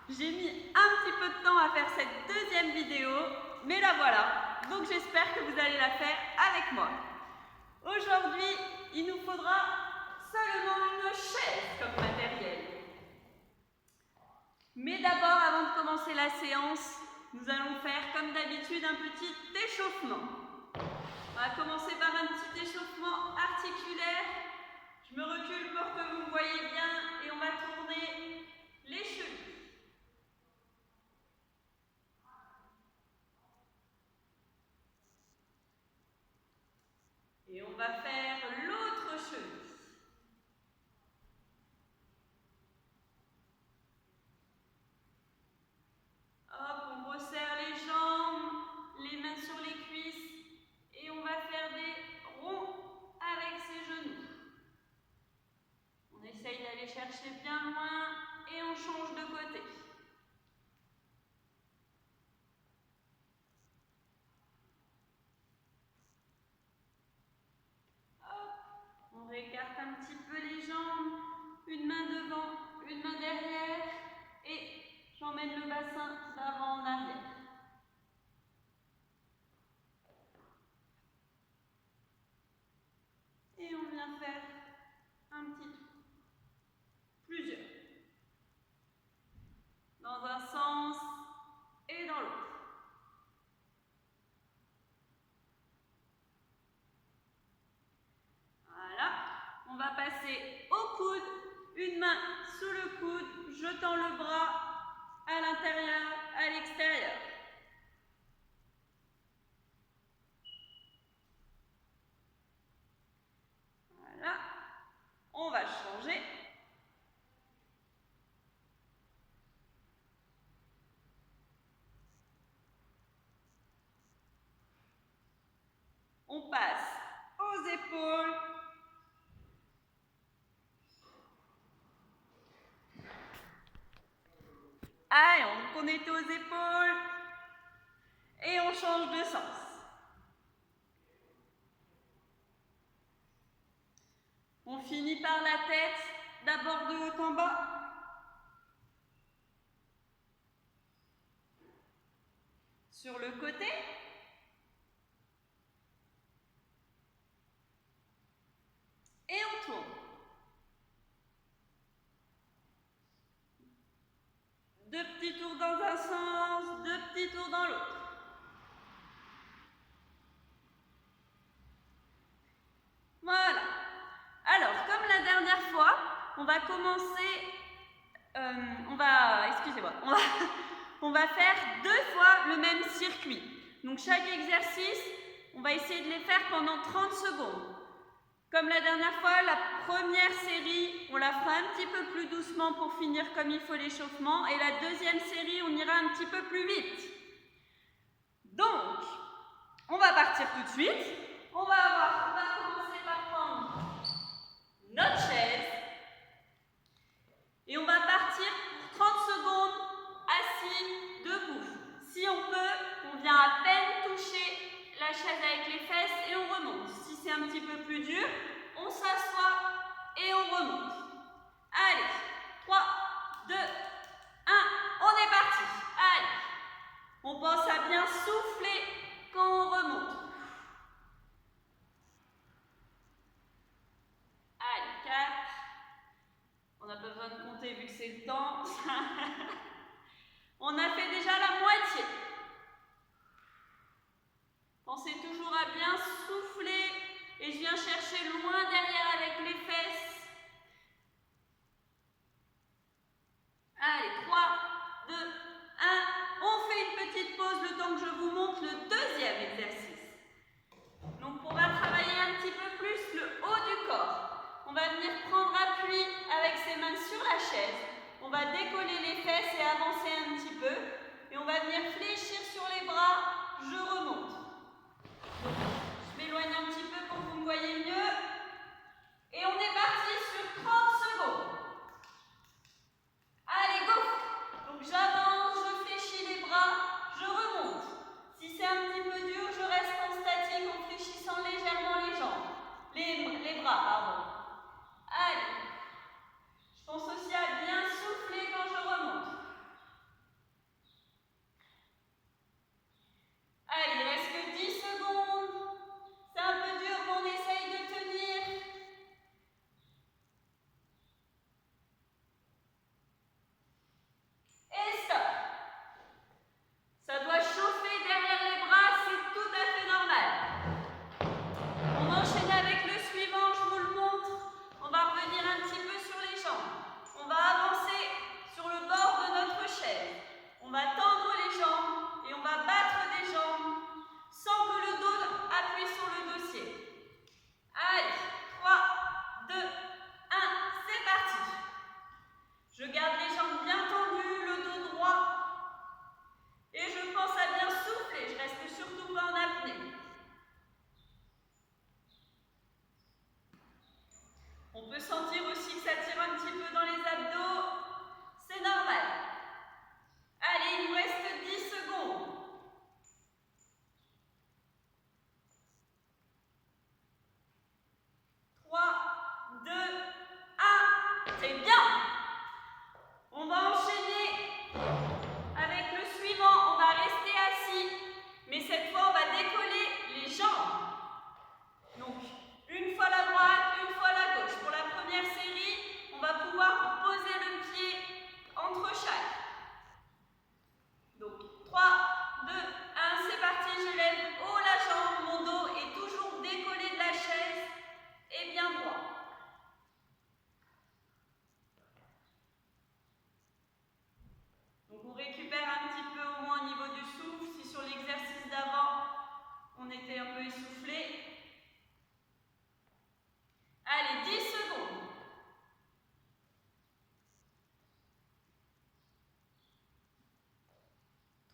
J'ai mis un petit peu de temps à faire cette deuxième vidéo, mais la voilà. Donc j'espère que vous allez la faire avec moi. Aujourd'hui, il nous faudra seulement une chaise comme matériel. Mais d'abord, avant de commencer la séance, nous allons faire comme d'habitude un petit échauffement. On va commencer par un petit échauffement articulaire. Je me recule pour que vous me voyez bien et on va tourner les chevilles. Et on va faire l'autre cheville. Hop, on resserre les jambes, les mains sur les cuisses et on va faire des ronds avec ses genoux. On essaye d'aller chercher bien loin et on change de côté. Hop, on réécarte un petit peu les jambes, une main devant, une main derrière et j'emmène le bassin d'avant en arrière. Et on vient faire un petit tour. Plusieurs. Dans un sens et dans l'autre. Voilà. On va passer au coude. Une main sous le coude, jetant le bras à l'intérieur, à l'extérieur. Voilà. On va changer. On passe aux épaules. Allez, on était aux épaules. Et on change de sens. On finit par la tête, d'abord de haut en bas. Sur le côté. Et on tourne. Deux petits tours dans un sens, deux petits tours dans l'autre. Voilà. Alors, comme la dernière fois, on va commencer, on va faire 2 fois le même circuit. Donc chaque exercice, on va essayer de les faire pendant 30 secondes. Comme la dernière fois, la première série, on la fera un petit peu plus doucement pour finir comme il faut l'échauffement. Et la deuxième série, on ira un petit peu plus vite. Donc, on va partir tout de suite. On va commencer par prendre notre chaise. Et on va partir pour 30 secondes assis, debout. Si on peut, on vient à peine toucher la chaise avec les fesses et on remonte. Si c'est un petit peu plus dur, on s'assoit et on remonte. Allez, 3, 2, 1, on est parti. Allez, on pense à bien souffler quand on remonte. Allez, 4. On n'a pas besoin de compter vu que c'est le temps. On a fait déjà la moitié. Pensez toujours à bien souffler et je viens chercher loin derrière avec les fesses. Allez, 3, 2, 1. On fait une petite pause le temps que je vous montre le deuxième exercice. Donc on va travailler un petit peu plus le haut du corps. On va venir prendre appui avec ses mains sur la chaise. On va décoller les fesses et avancer un petit peu. Et on va venir fléchir sur les bras. Je remonte. Je m'éloigne un petit peu pour que vous me voyez mieux. Et on est parti sur 30 secondes. Allez, go! Donc j'avance, je fléchis les bras, je remonte. Si c'est un petit peu dur, je reste en statique en fléchissant légèrement les jambes. Les bras, pardon. Allez. Je pense aussi à bien souffler quand je remonte. On peut sentir aussi que ça tire un petit peu dans les abdos. C'est normal. Allez, il nous reste 10 secondes. 3, 2, 1. C'est bien. On va enchaîner avec le suivant. On va rester assis. Mais cette fois, on va décoller les jambes. Donc, une fois la droite, une fois la gauche. Pour la première série, on va pouvoir poser le pied entre chaque. Donc, 3, 2, 1, c'est parti. Je lève haut la jambe. Mon dos est toujours décollé de la chaise et bien droit. Donc, on récupère un petit peu au moins au niveau du souffle. Si sur l'exercice d'avant, on était un peu essoufflé. Allez, 10 secondes.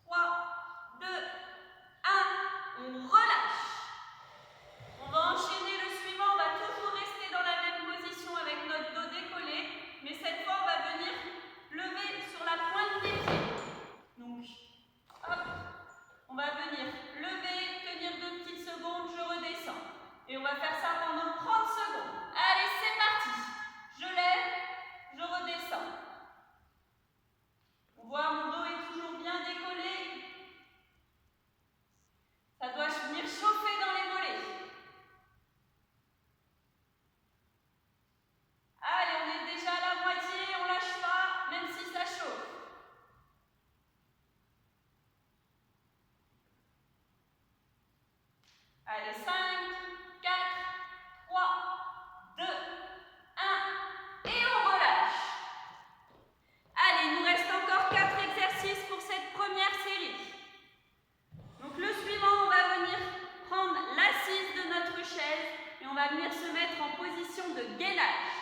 3, 2, 1. On relâche. On va enchaîner le suivant. On va toujours rester dans la même position avec notre dos décollé. Mais cette fois, on va venir lever sur la pointe des pieds. Donc, hop. On va venir lever, tenir 2 petites secondes, je redescends. Et on va faire ça pendant 30 secondes. Allez, c'est parti. Je lève, je redescends. On voit mon dos est toujours bien décollé. Ça doit venir chauffer dans les mollets. Allez, on est déjà à la moitié, on lâche pas, même si ça chauffe. Allez, 5, 4, 3, 2, 1, et on relâche. Allez, il nous reste encore 4 exercices pour cette première série. Donc le suivant, on va venir prendre l'assise de notre chaise et on va venir se mettre en position de gainage.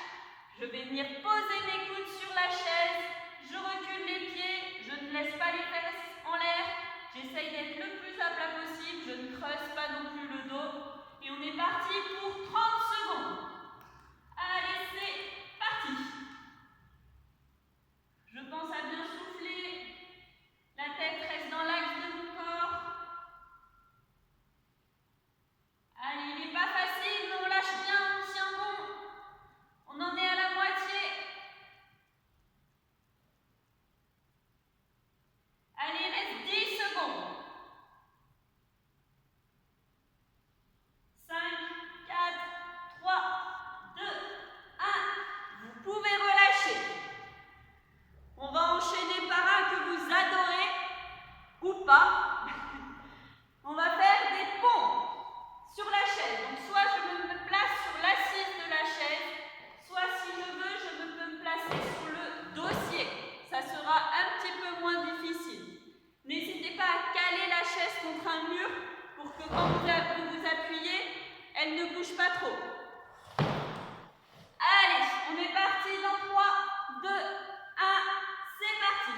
Je vais venir poser mes coudes sur la chaise, je recule les pieds, je ne laisse pas les fesses en l'air, j'essaye d'être le plus à plat possible, je ne creuse pas non plus le dos et on est parti pour 30 secondes. Allez, c'est parti. Je pense à bien souffler, la tête reste dans l'axe de mon corps. Allez, il n'est pas facile, mais on lâche bien, on tient bon. On en est à la moitié. Allez, il reste 10 secondes. 5, 4, 3, 2, 1. Vous pouvez relâcher. On va enchaîner par un que vous adorez ou pas. On va faire des pompes sur la chaise. Donc soit je me place sur l'assise de la chaise, soit si je veux, je peux me placer sur le dossier. Ça sera un petit peu moins difficile. N'hésitez pas à caler la chaise contre un mur pour que quand vous vous appuyez, elle ne bouge pas trop. Allez, on est parti dans 3, 2, 1, c'est parti.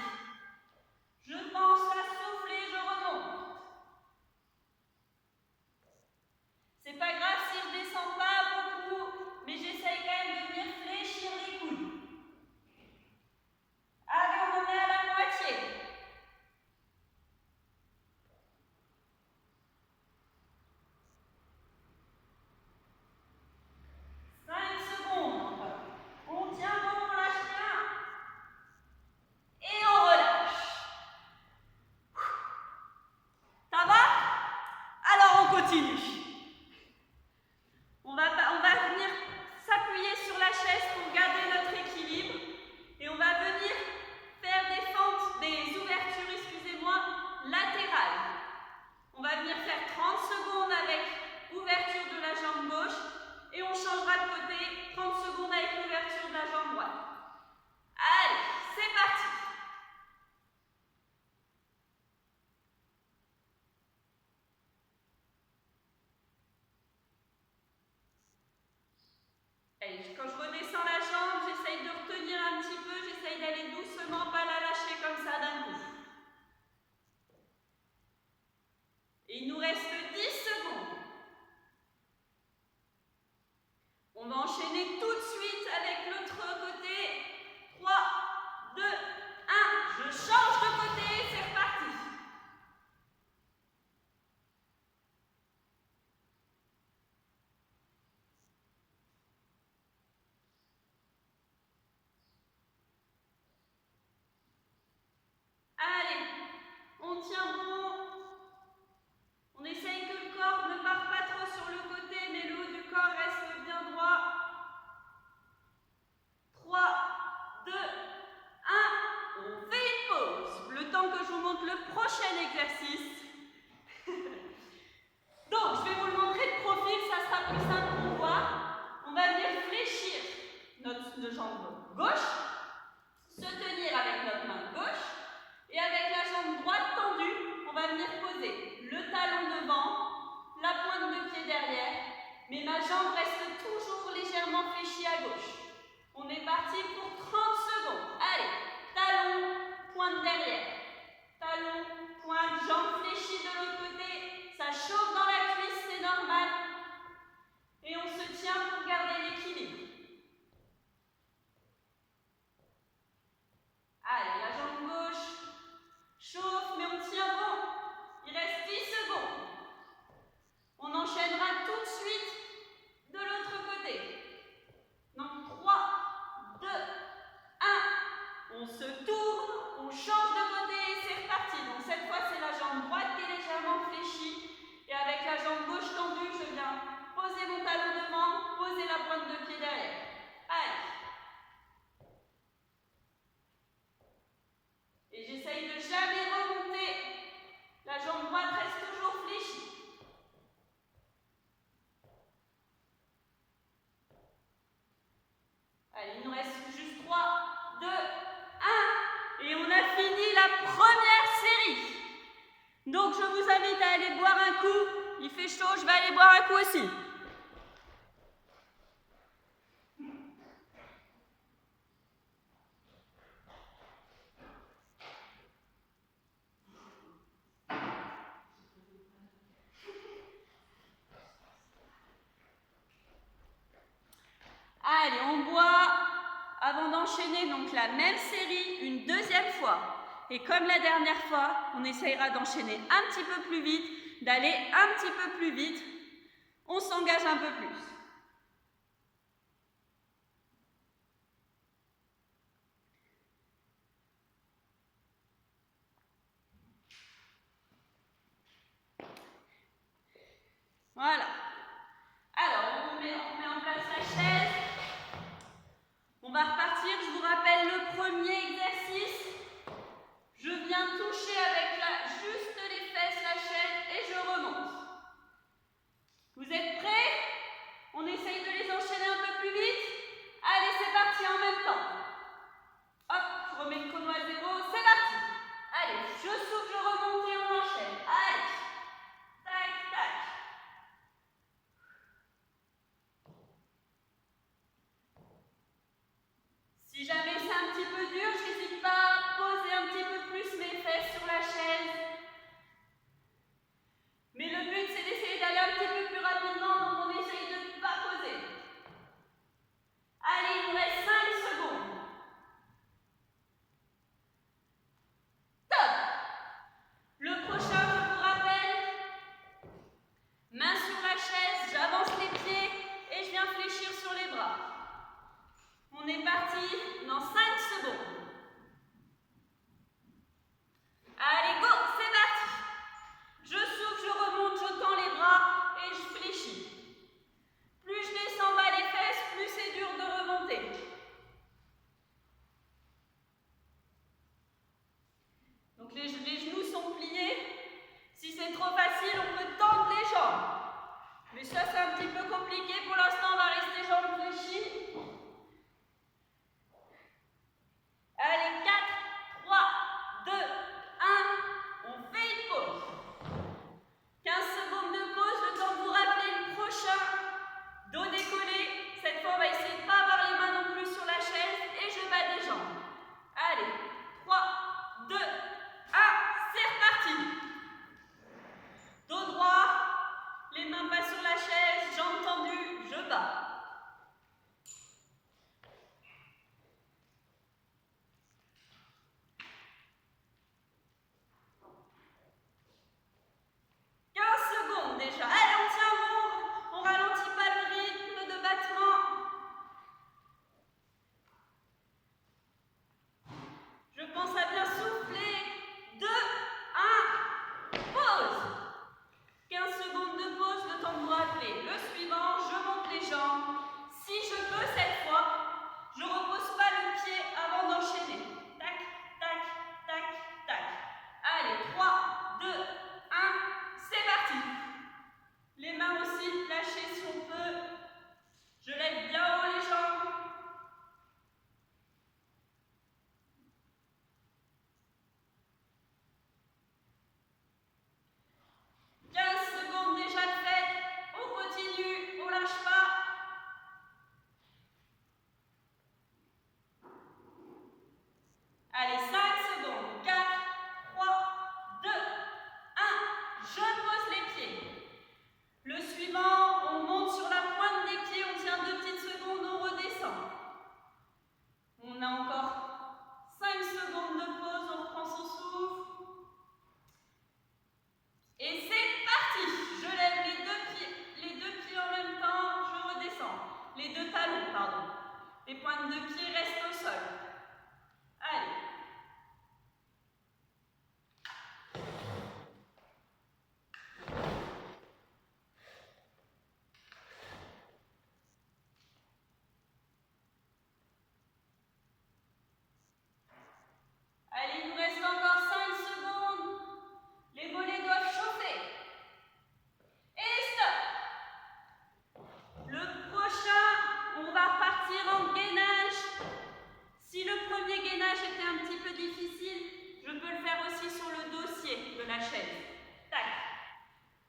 Je pense à souffler, je remonte. C'est pas grave si je descends pas beaucoup, mais j'essaye quand même de venir fléchir les coudes. Allez, on en est à la moitié. 5 secondes. On tient bon, on lâche rien. Et on relâche. Ça va? Alors on continue. On va venir s'appuyer sur la chaise pour garder notre équilibre. Et on va venir faire des fentes, des ouvertures, excusez-moi, latérales. On va venir faire 30 secondes avec ouverture de la jambe gauche. Et on changera de côté, 30 secondes avec l'ouverture de la jambe droite. Allez, c'est parti. Allez, quand je redescends la jambe, j'essaye de retenir un petit peu, j'essaye d'aller doucement, pas la lâcher comme ça d'un coup. Et il nous reste 10 secondes. On va enchaîner tout de suite avec l'autre côté. 3, 2, 1. Je change de côté, c'est reparti. Allez, on tient bon. On essaye que le corps ne parte pas trop sur le côté, mais le haut du corps reste bien droit. 3, 2, 1. On fait une pause. Le temps que je vous montre le prochain exercice. Donc, je vais vous le montrer de profil, ça sera plus simple pour voir. On va venir fléchir notre jambe gauche, se tenir avec notre main gauche, et avec la jambe droite tendue, on va venir poser le talon devant, la pointe de pied derrière, mais ma jambe reste toujours légèrement fléchie à gauche. On est parti pour 30 secondes. Allez, talon, pointe derrière. Talon, pointe, jambe fléchie de l'autre côté. Ça chauffe dans la cuisse, c'est normal. Et on se tient pour garder l'équilibre. Allez, la jambe gauche chauffe, mais on tient bon. Il reste 10 secondes. On enchaînera tout de suite de l'autre côté. Donc 3, 2, 1. On se tourne, on change de côté et c'est reparti. Donc cette fois, c'est la jambe droite qui est légèrement fléchie. Et avec la jambe gauche tendue, je viens poser mon talon devant, poser la pointe de pied derrière. Allez. Et j'essaye de jamais remonter. La jambe droite reste toujours fléchie. Allez, il nous reste juste 3, 2, 1. Et on a fini la première série. Donc je vous invite à aller boire un coup. Il fait chaud, je vais aller boire un coup aussi. Allez, on boit avant d'enchaîner donc la même série une deuxième fois. Et comme la dernière fois, on essayera d'enchaîner un petit peu plus vite, d'aller un petit peu plus vite. On s'engage un peu plus. Voilà. Alors, on met en place la chaise. On va repartir. Je vous rappelle le premier exercice. Je viens toucher avec juste les fesses la chaise et je remonte. Vous êtes prêts? On essaye de les enchaîner un peu plus vite. Allez, c'est parti en même temps. Hop, je remets le chrono à 0. C'est parti. Allez, je souffle, je remonte et on enchaîne. Allez. Tac, tac. Si jamais c'est un petit peu dur, je n'hésite pas à poser un petit peu plus mes fesses sur la chaise. Mais le but, c'est d'essayer d'aller un petit peu plus rapidement, donc on essaye de ne pas poser. Allez, il nous reste 5 secondes. Top! Le prochain, je vous rappelle, main sur la chaise, j'avance les pieds et je viens fléchir sur les bras. On est parti dans 5 secondes. Allez, go, c'est parti. Je souffle, je remonte, je tends les bras et je fléchis. Plus je descends bas les fesses, plus c'est dur de remonter. Donc les genoux sont pliés. Si c'est trop facile, on peut tendre les jambes. Mais ça, c'est un petit peu compliqué. Pour l'instant, on va rester jambes fléchies. Les pointes de pied restent au sol. Allez. Allez, il nous reste encore 5 secondes. Les mollets doivent chauffer. Et stop. Le prochain, on va repartir en gainage. Si le premier gainage était un petit peu difficile, je peux le faire aussi sur le dossier de la chaise. Tac.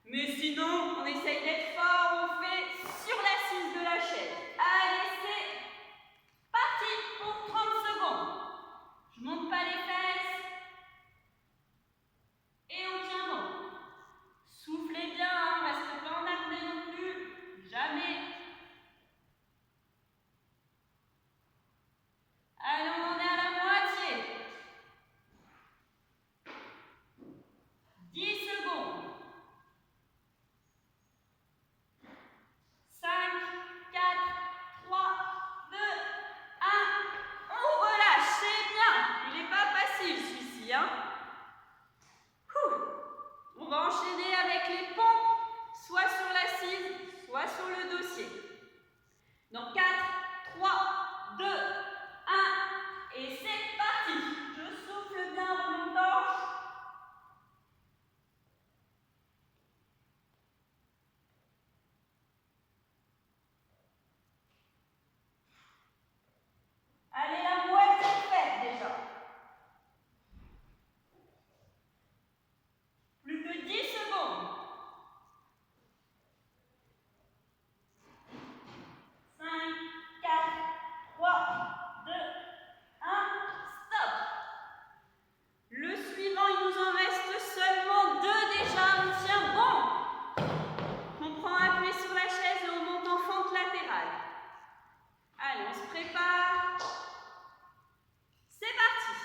Mais sinon, on essaye d'être fort, on fait sur l'assise de la chaise. Allez, c'est parti pour 30 secondes. Je monte pas les fesses. Et on tient bon. Soufflez bien, hein, reste pas en apnée non plus. Jamais. Allez, on en est à la moitié. 10 secondes. 5, 4, 3, 2, 1. On relâche, c'est bien. Il n'est pas facile celui-ci, hein. On va enchaîner avec les pompes, soit sur l'assise, soit sur le dossier. Donc 4, 3, 2, 1, et c'est parti. Je souffle bien en même temps. Allez, la moitié faite déjà. Plus que 10 secondes. 5, 4, 3, 2, 1, stop. Le suivant, il nous en reste seulement 2 déjà. On tient bon. On prend appui sur la chaise et on monte en fente latérale. Allez, on se prépare. C'est parti.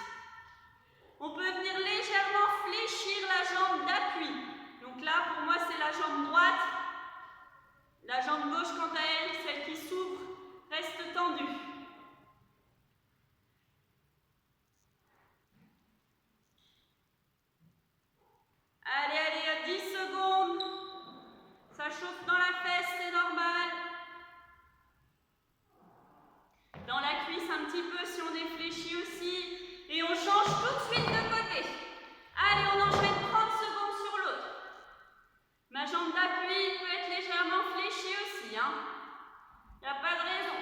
On peut venir légèrement fléchir la jambe d'appui. Donc là, pour moi, c'est la jambe droite. La jambe gauche, quant à elle, celle qui s'ouvre, reste tendue. Allez, allez, à 10 secondes. Ça chauffe dans la fesse, c'est normal. Dans la cuisse un petit peu si on est fléchi aussi. Et on change tout de suite de côté. Allez, on enchaîne 30 secondes sur l'autre. Ma jambe d'appui peut être légèrement fléchie aussi, hein. Il n'y a pas de raison.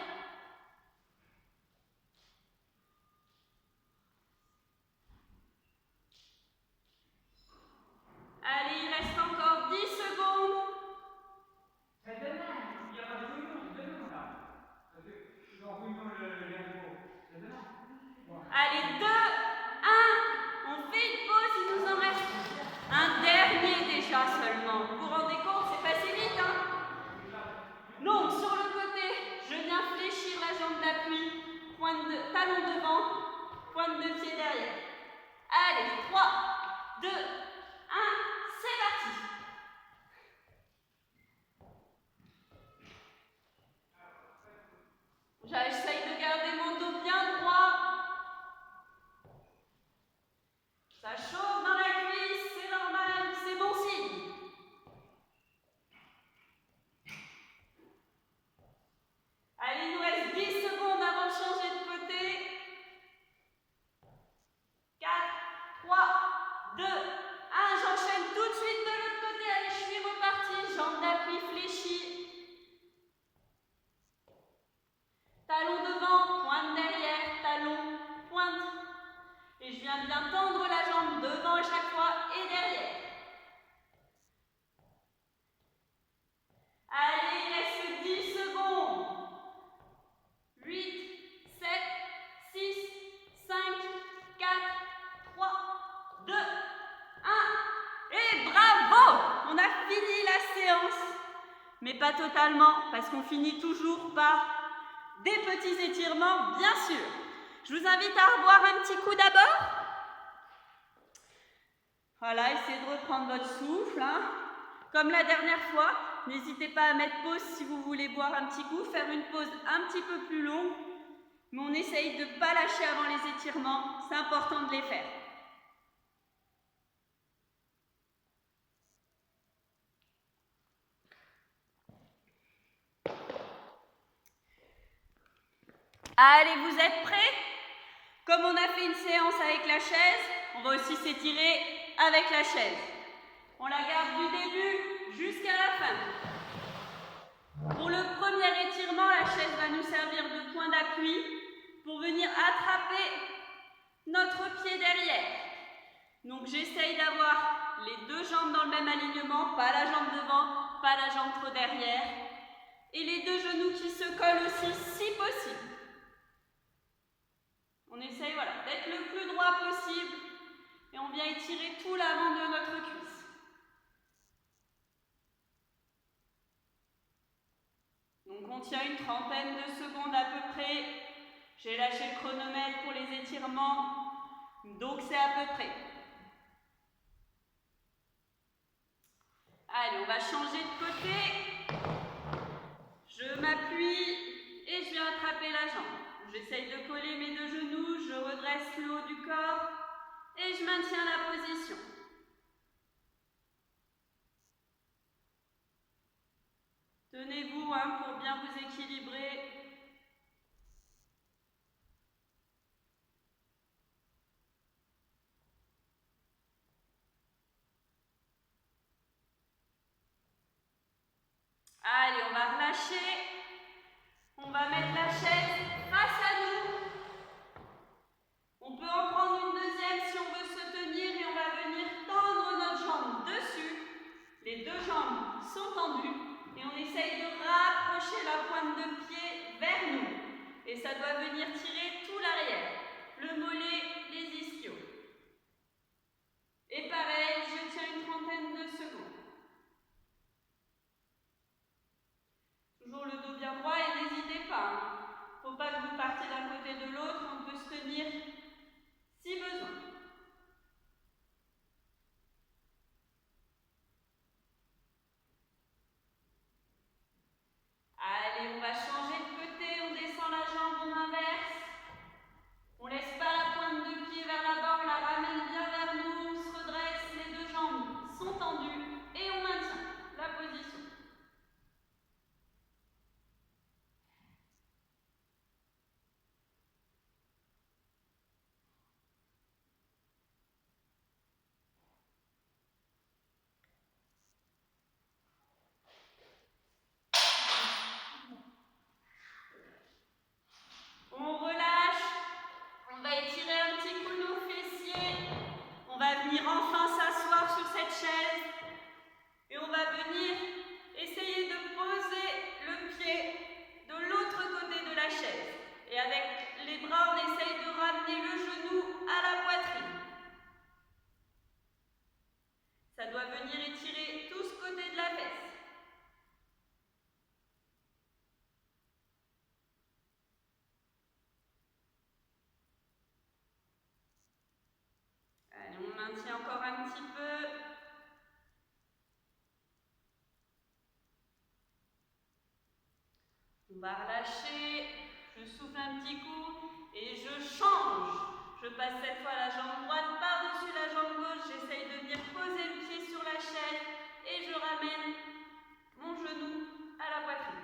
Allez, il reste encore 10 secondes. C'est demain. Il n'y a pas de réunion, c'est demain là. Je suis en réunion l'info. C'est demain. Allez, 2, 1. On fait une pause, il nous en reste un dernier déjà seulement. Vous vous rendez compte, c'est passé vite, hein? Non, sur le côté, je viens fléchir la jambe d'appui, talon devant, pointe de pied derrière. Allez, 3, 2, 1, c'est parti. J'essaye de garder mon dos bien droit. Ça chauffe dans la cuisse, c'est normal, c'est bon signe. Allez, il nous reste 10 secondes avant de changer de côté. 4, 3, 2, 1. J'enchaîne tout de suite de l'autre côté. Allez, je suis repartie. Jambe d'appui fléchie. Talon devant, pointe derrière, talon, pointe. Et je viens bien tendre la jambe devant à chaque fois et derrière. Allez, il reste 10 secondes. 8, 7, 6, 5, 4, 3, 2, 1. Et bravo! On a fini la séance. Mais pas totalement, parce qu'on finit toujours par des petits étirements, bien sûr. Je vous invite à revoir un petit coup d'abord. Voilà, essayez de reprendre votre souffle, hein. Comme la dernière fois, n'hésitez pas à mettre pause si vous voulez boire un petit coup, faire une pause un petit peu plus longue. mais on essaye de ne pas lâcher avant les étirements, c'est important de les faire. Allez, vous êtes prêts? Comme on a fait une séance avec la chaise, on va aussi s'étirer avec la chaise. On la garde du début jusqu'à la fin. Pour le premier étirement, la chaise va nous servir de point d'appui pour venir attraper notre pied derrière. Donc j'essaye d'avoir les deux jambes dans le même alignement, pas la jambe devant, pas la jambe trop derrière. Et les deux genoux qui se collent aussi si possible. On essaye d'être le plus droit possible et on vient étirer tout l'avant de notre cuisse. Donc on tient une trentaine de secondes à peu près. J'ai lâché le chronomètre pour les étirements, donc c'est à peu près. Allez, on va changer de côté. Je m'appuie et je viens attraper la jambe. J'essaye de coller mes deux genoux, je redresse le haut du corps et je maintiens la position. Tenez-vous pour bien vous équilibrer. Allez, on va relâcher. On va mettre la chaise face à nous. On peut en prendre une deuxième si on veut se tenir et on va venir tendre notre jambe dessus. Les deux jambes sont tendues et on essaye de rapprocher la pointe de pied vers nous. Et ça doit venir tirer tout l'arrière, le mollet, les ischios. Et pareil, je tiens une trentaine de secondes. Toujours le dos bien droit et n'hésitez pas. Faut pas que vous partiez d'un côté de l'autre, on peut se tenir si besoin. Allez, on va changer de côté, on descend la jambe, on inverse. On laisse pas la pointe de pied vers là-bas, on la ramène bien vers nous, on se redresse, les deux jambes sont tendues et on maintient la position. On relâche, on va étirer un petit coup nos fessiers, on va venir enfin s'asseoir sur cette chaise et on va venir essayer de poser le pied de l'autre côté de la chaise. Et avec les bras, on essaye de ramener le genou à la poitrine. Ça doit venir étirer tout ce côté de la fesse. Allez, on maintient encore un petit peu. On va relâcher. Je souffle un petit coup et je change. Je passe cette fois la jambe droite par-dessus la jambe gauche. J'essaye de venir poser le pied sur la chaise et je ramène mon genou à la poitrine.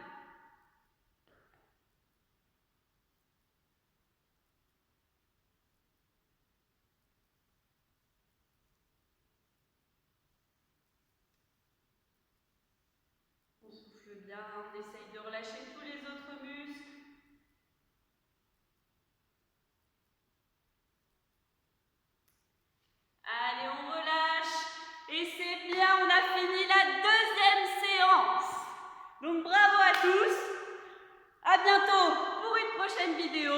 On souffle bien, on essaye de relâcher tous les autres muscles. Allez, on relâche. Et c'est bien, on a fini la deuxième séance. Donc bravo à tous. À bientôt pour une prochaine vidéo.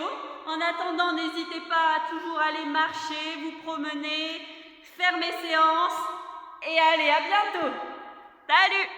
En attendant, n'hésitez pas à toujours aller marcher, vous promener, faire mes séances. Et allez, à bientôt. Salut!